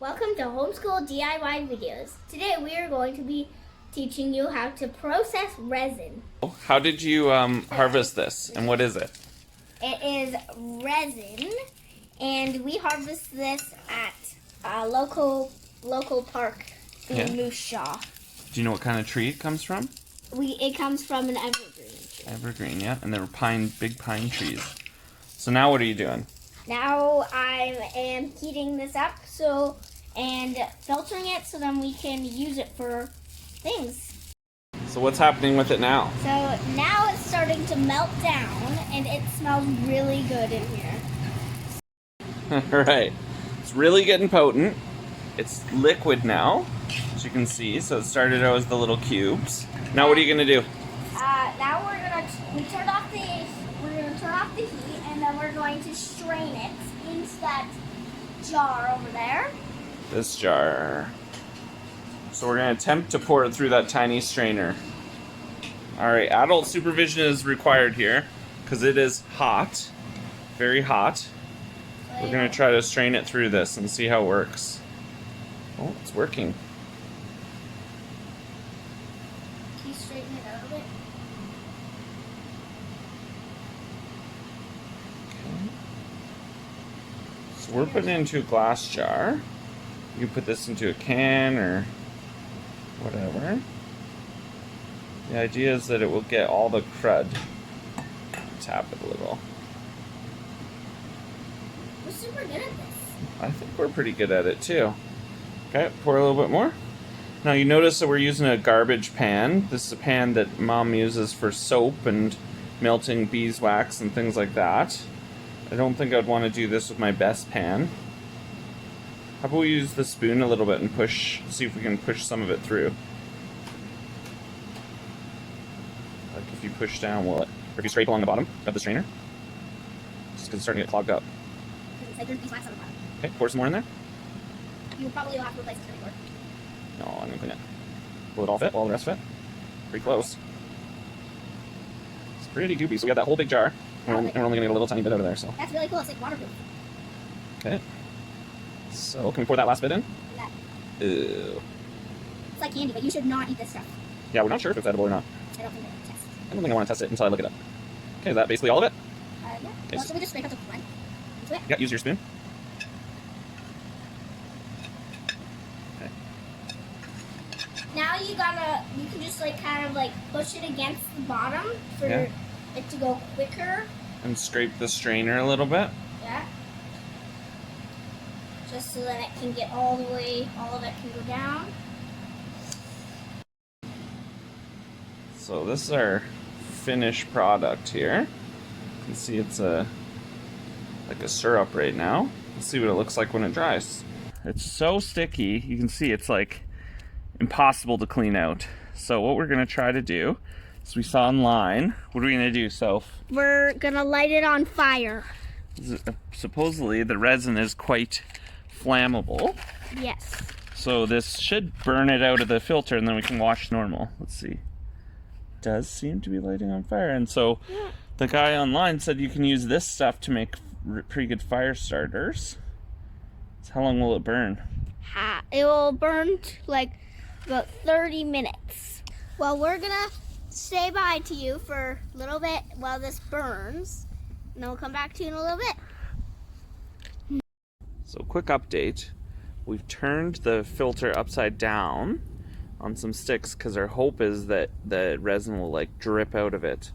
Welcome to Homeschool DIY Videos. Today we are going to be teaching you how to process resin. How did you harvest this, and what is it? It is resin, and we harvest this at a local park in Moose Shaw. Do you know what kind of tree it comes from? It comes from an evergreen tree. Evergreen, yeah, and they're big pine trees. So now what are you doing? Now I am heating this up and filtering it so then we can use it for things. So what's happening with it now? So now it's starting to melt down and it smells really good in here. Right. It's really getting potent. It's liquid now, as you can see. So it started out as the little cubes. Now what are you gonna do? Now we're gonna turn off the heat and then we're going to strain it into that jar over there. This jar. So we're going to attempt to pour it through that tiny strainer. Alright, adult supervision is required here because it is hot, very hot. We're going to try to strain it through this and see how it works. Oh, it's working. Can you straighten it out a bit? Okay. So we're putting it into a glass jar. You can put this into a can or whatever. The idea is that it will get all the crud. Tap it a little. We're super good at this. I think we're pretty good at it too. Okay, pour a little bit more. Now you notice that we're using a garbage pan. This is a pan that Mom uses for soap and melting beeswax and things like that. I don't think I'd want to do this with my best pan. How about we use the spoon a little bit and see if we can push some of it through. Like if you push down, will it? Or if you scrape along the bottom of the strainer. Just because it's starting to get clogged up. It's like there's beeswax on the bottom. Okay, pour some more in there. You probably will have to replace it anymore. No, I'm gonna clean it. Will it all fit? Will all the rest fit? Pretty close. It's pretty goopy. So we got that whole big jar. And we're only gonna get a little tiny bit out of there, so. That's really cool. It's like waterproof. Okay. So, can we pour that last bit in? Yeah. Ew. It's like candy, but you should not eat this stuff. Yeah, we're not sure if it's edible or not. I don't think I can test. I don't think I want to test it until I look it up. Okay, is that basically all of it? Yeah. Okay, Well, should we just scrape up the front? Into it? Yeah, use your spoon. Okay. Now you can just like kind of like push it against the bottom for Yeah. it to go quicker. And scrape the strainer a little bit. Yeah. Just so that it can get all of it can go down. So this is our finished product here. You can see it's like a syrup right now. Let's see what it looks like when it dries. It's so sticky, you can see it's like impossible to clean out. So what we're gonna try to do is, we saw online, what are we gonna do, Soph? We're gonna light it on fire. Supposedly the resin is quite flammable. Yes. So this should burn it out of the filter and then we can wash normal. Let's see. It does seem to be lighting on fire. And so the guy online said you can use this stuff to make pretty good fire starters. So how long will it burn? It will burn like about 30 minutes. Well, we're gonna say bye to you for a little bit while this burns. And then we'll come back to you in a little bit. So quick update. We've turned the filter upside down on some sticks because our hope is that the resin will like drip out of it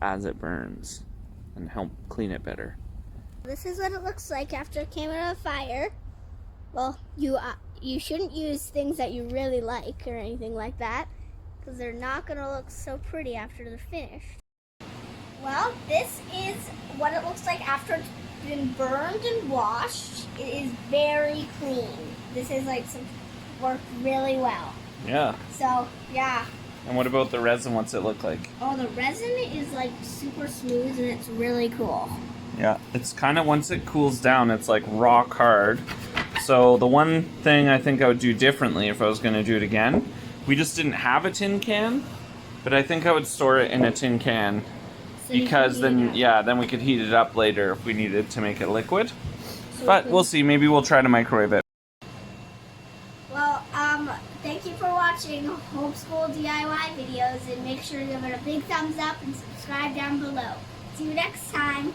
as it burns and help clean it better. This is what it looks like after it came out of the fire. Well, you shouldn't use things that you really like or anything like that because they're not going to look so pretty after they're finished. Well, this is what it looks like after it's been burned and washed. It is very clean. This is like worked really well. Yeah. So, yeah. And what about the resin? What's it look like? Oh, the resin is like super smooth and it's really cool. Yeah, it's kind of, once it cools down, it's like rock hard. So the one thing I think I would do differently if I was going to do it again, we just didn't have a tin can, but I think I would store it in a tin can. So because then, yeah, then we could heat it up later if we needed to make it liquid. So but we'll see. Maybe we'll try to microwave it. Thank you for watching Homeschool DIY videos, and make sure to give it a big thumbs up and subscribe down below. See you next time.